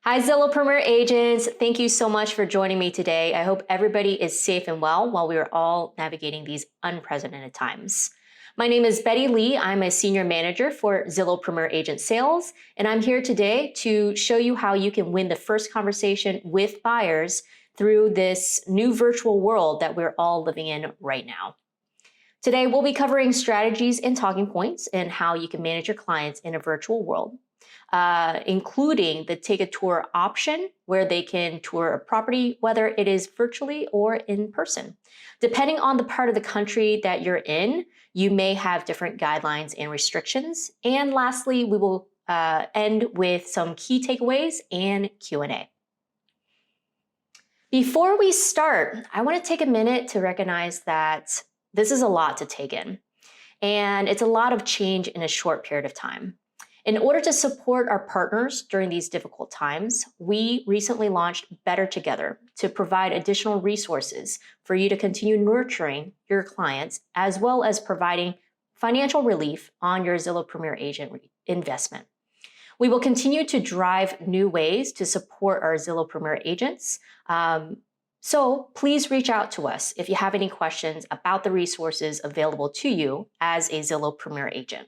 Hi, Zillow Premier Agents. Thank you so much for joining me today. I hope everybody is safe and well while we are all navigating these unprecedented times. My name is Betty Lee. I'm a Senior Manager for Zillow Premier Agent Sales, and I'm here today to show you how you can win the first conversation with buyers through this new virtual world that we're all living in right now. Today, we'll be covering strategies and talking points and how you can manage your clients in a virtual world. Including the take a tour option where they can tour a property, whether it is virtually or in person. Depending on the part of the country that you're in, you may have different guidelines and restrictions. And lastly, we will end with some key takeaways and Q&A. Before we start, I want to take a minute to recognize that this is a lot to take in, and it's a lot of change in a short period of time. In order to support our partners during these difficult times, we recently launched Better Together to provide additional resources for you to continue nurturing your clients, as well as providing financial relief on your Zillow Premier Agent investment. We will continue to drive new ways to support our Zillow Premier agents. So please reach out to us if you have any questions about the resources available to you as a Zillow Premier agent.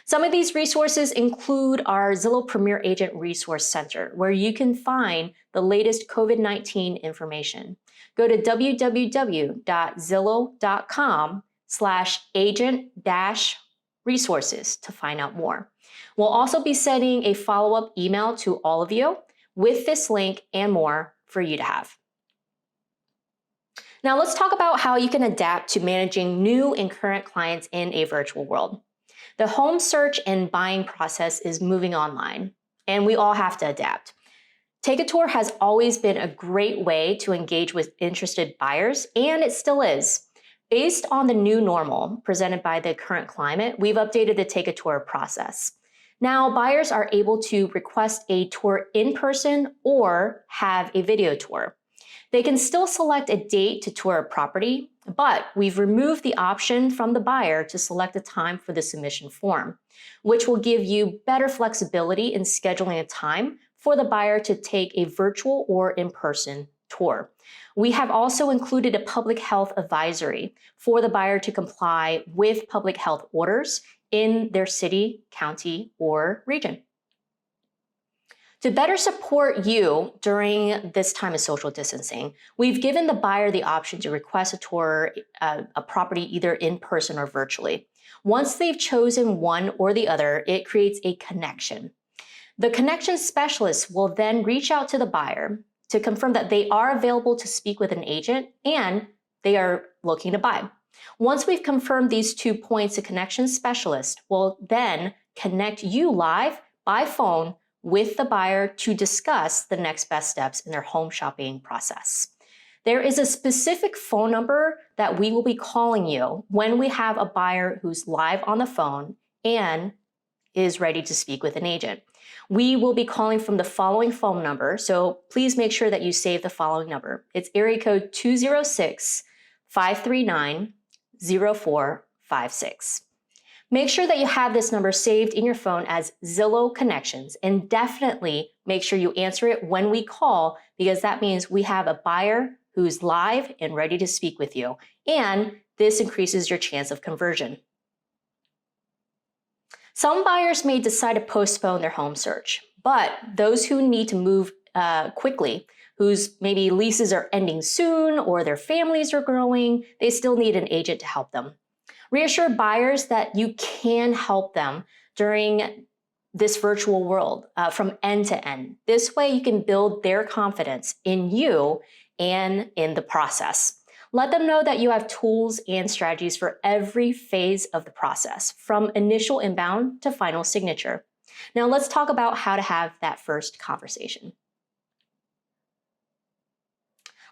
Some of these resources include our Zillow Premier Agent Resource Center, where you can find the latest COVID-19 information. Go to www.zillow.com/agent-resources to find out more. We'll also be sending a follow-up email to all of you with this link and more for you to have. Now let's talk about how you can adapt to managing new and current clients in a virtual world. The home search and buying process is moving online, and we all have to adapt. Take a Tour has always been a great way to engage with interested buyers, and it still is. Based on the new normal presented by the current climate, we've updated the Take a Tour process. Now, buyers are able to request a tour in person or have a video tour. They can still select a date to tour a property, but we've removed the option from the buyer to select a time for the submission form, which will give you better flexibility in scheduling a time for the buyer to take a virtual or in-person tour. We have also included a public health advisory for the buyer to comply with public health orders in their city, county, or region. To better support you during this time of social distancing, we've given the buyer the option to request a tour, a property either in person or virtually. Once they've chosen one or the other, it creates a connection. The connection specialist will then reach out to the buyer to confirm that they are available to speak with an agent and they are looking to buy. Once we've confirmed these 2 points, the connection specialist will then connect you live by phone with the buyer to discuss the next best steps in their home shopping process. There is a specific phone number that we will be calling you when we have a buyer who's live on the phone and is ready to speak with an agent. We will be calling from the following phone number, so please make sure that you save the following number. It's area code 206-539-0456. Make sure that you have this number saved in your phone as Zillow Connections, and definitely make sure you answer it when we call, because that means we have a buyer who's live and ready to speak with you, and this increases your chance of conversion. Some buyers may decide to postpone their home search, but those who need to move quickly, whose maybe leases are ending soon or their families are growing, they still need an agent to help them. Reassure buyers that you can help them during this virtual world from end to end. This way you can build their confidence in you and in the process. Let them know that you have tools and strategies for every phase of the process, from initial inbound to final signature. Now let's talk about how to have that first conversation.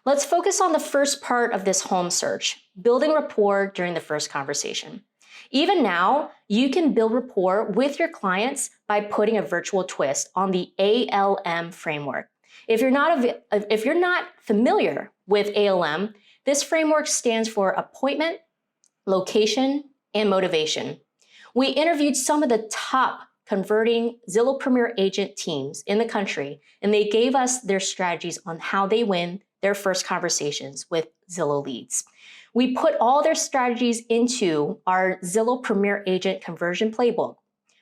Let's focus on the first part of this home search, building rapport during the first conversation. Even now, you can build rapport with your clients by putting a virtual twist on the ALM framework. If you're not familiar with ALM, this framework stands for appointment, location, and motivation. We interviewed some of the top converting Zillow Premier Agent teams in the country, and they gave us their strategies on how they win their first conversations with Zillow leads. We put all their strategies into our Zillow Premier Agent conversion playbook,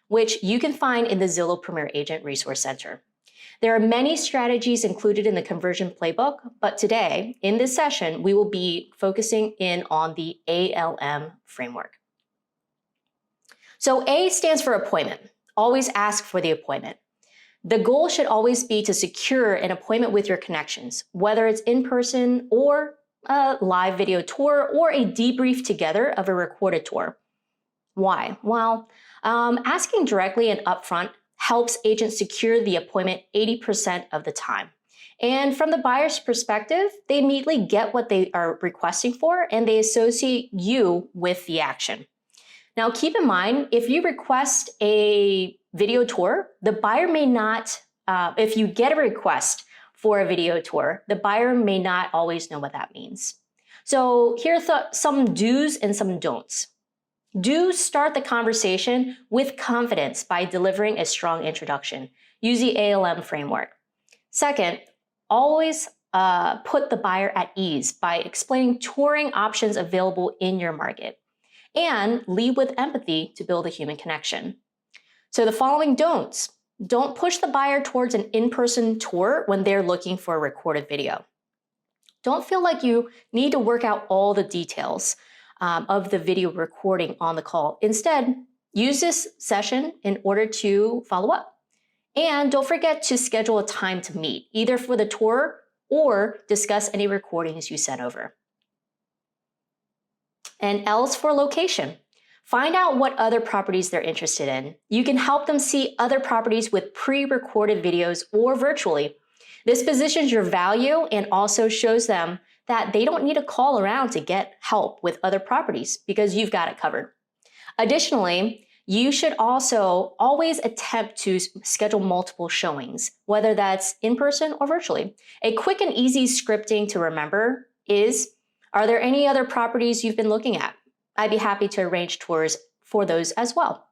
which you can find in the Zillow Premier Agent Resource Center. There are many strategies included in the conversion playbook, but today, in this session, we will be focusing in on the ALM framework. So A stands for appointment. Always ask for the appointment. The goal should always be to secure an appointment with your connections, whether it's in person or a live video tour or a debrief together of a recorded tour. Why? Well, asking directly and upfront helps agents secure the appointment 80% of the time. And from the buyer's perspective, they immediately get what they are requesting for and they associate you with the action. Now, keep in mind, if you request a video tour, the buyer may not, if you get a request for a video tour, the buyer may not always know what that means. So here are some do's and some don'ts. Do start the conversation with confidence by delivering a strong introduction. Use the ALM framework. Second, always put the buyer at ease by explaining touring options available in your market. And lead with empathy to build a human connection. So the following don'ts. Don't push the buyer towards an in-person tour when they're looking for a recorded video. Don't feel like you need to work out all the details of the video recording on the call. Instead, use this session in order to follow up. And don't forget to schedule a time to meet, either for the tour or discuss any recordings you sent over. And L's for location. Find out what other properties they're interested in. You can help them see other properties with pre-recorded videos or virtually. This positions your value and also shows them that they don't need to call around to get help with other properties because you've got it covered. Additionally, you should also always attempt to schedule multiple showings, whether that's in person or virtually. A quick and easy scripting to remember is, are there any other properties you've been looking at? I'd be happy to arrange tours for those as well.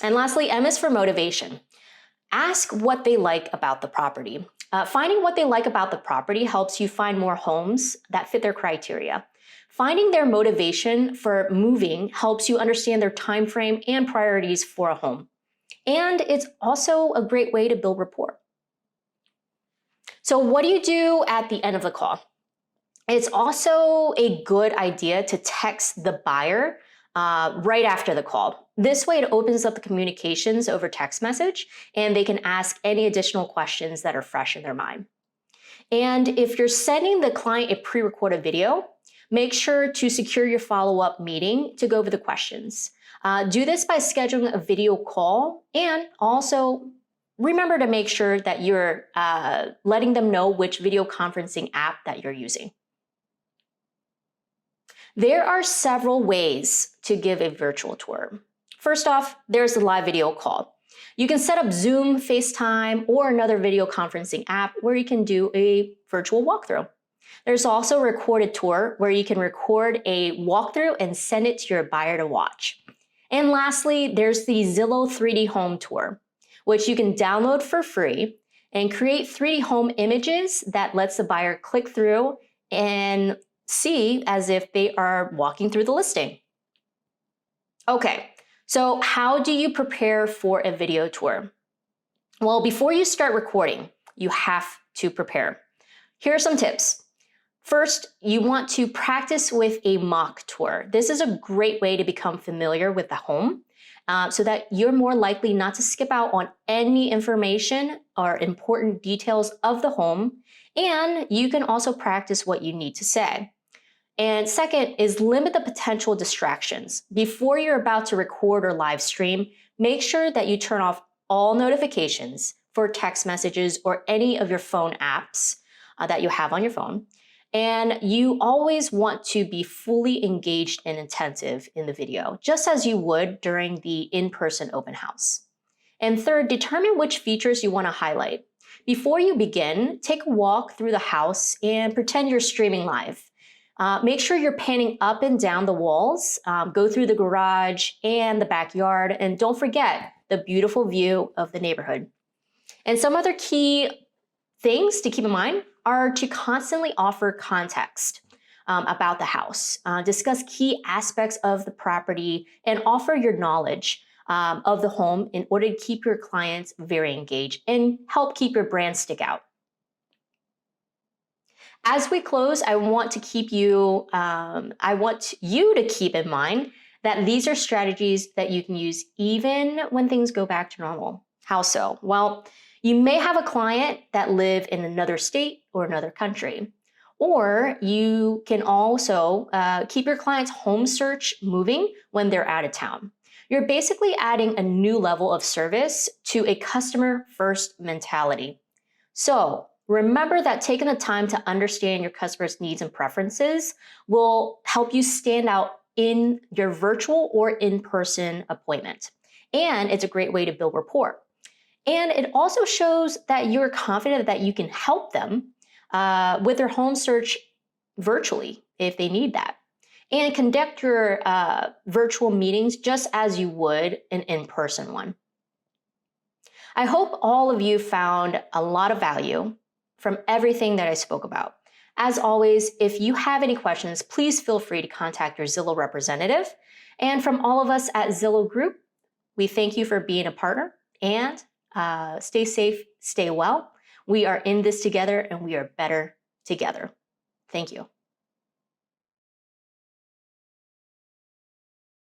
And lastly, M is for motivation. Ask what they like about the property. Finding what they like about the property helps you find more homes that fit their criteria. Finding their motivation for moving helps you understand their time frame and priorities for a home. And it's also a great way to build rapport. So what do you do at the end of the call? It's also a good idea to text the buyer right after the call. This way it opens up the communications over text message and they can ask any additional questions that are fresh in their mind. And if you're sending the client a pre-recorded video, make sure to secure your follow-up meeting to go over the questions. Do this by scheduling a video call and also remember to make sure that you're letting them know which video conferencing app that you're using. There are several ways to give a virtual tour. First off, there's the live video call. You can set up Zoom, FaceTime, or another video conferencing app where you can do a virtual walkthrough. There's also a recorded tour where you can record a walkthrough and send it to your buyer to watch. And lastly, there's the Zillow 3D Home Tour, which you can download for free and create 3D home images that lets the buyer click through and see as if they are walking through the listing. Okay, so how do you prepare for a video tour? Well, before you start recording, you have to prepare. Here are some tips. First, you want to practice with a mock tour. This is a great way to become familiar with the home so that you're more likely not to skip out on any information or important details of the home, and you can also practice what you need to say. And second is limit the potential distractions. Before you're about to record or live stream, make sure that you turn off all notifications for text messages or any of your phone apps that you have on your phone. And you always want to be fully engaged and attentive in the video, just as you would during the in-person open house. And third, determine which features you want to highlight. Before you begin, take a walk through the house and pretend you're streaming live. Make sure you're panning up and down the walls, go through the garage and the backyard, and don't forget the beautiful view of the neighborhood. And some other key things to keep in mind are to constantly offer context about the house, discuss key aspects of the property, and offer your knowledge of the home in order to keep your clients very engaged and help keep your brand stick out. As we close, I want you to keep in mind that these are strategies that you can use even when things go back to normal. How so? Well, you may have a client that live in another state or another country, or you can also keep your client's home search moving when they're out of town. You're basically adding a new level of service to a customer first mentality. So remember that taking the time to understand your customers' needs and preferences will help you stand out in your virtual or in-person appointment. And it's a great way to build rapport. And it also shows that you're confident that you can help them with their home search virtually if they need that. And conduct your virtual meetings just as you would an in-person one. I hope all of you found a lot of value from everything that I spoke about. As always, if you have any questions, please feel free to contact your Zillow representative. And from all of us at Zillow Group, we thank you for being a partner, and stay safe, stay well. We are in this together, and we are better together. Thank you.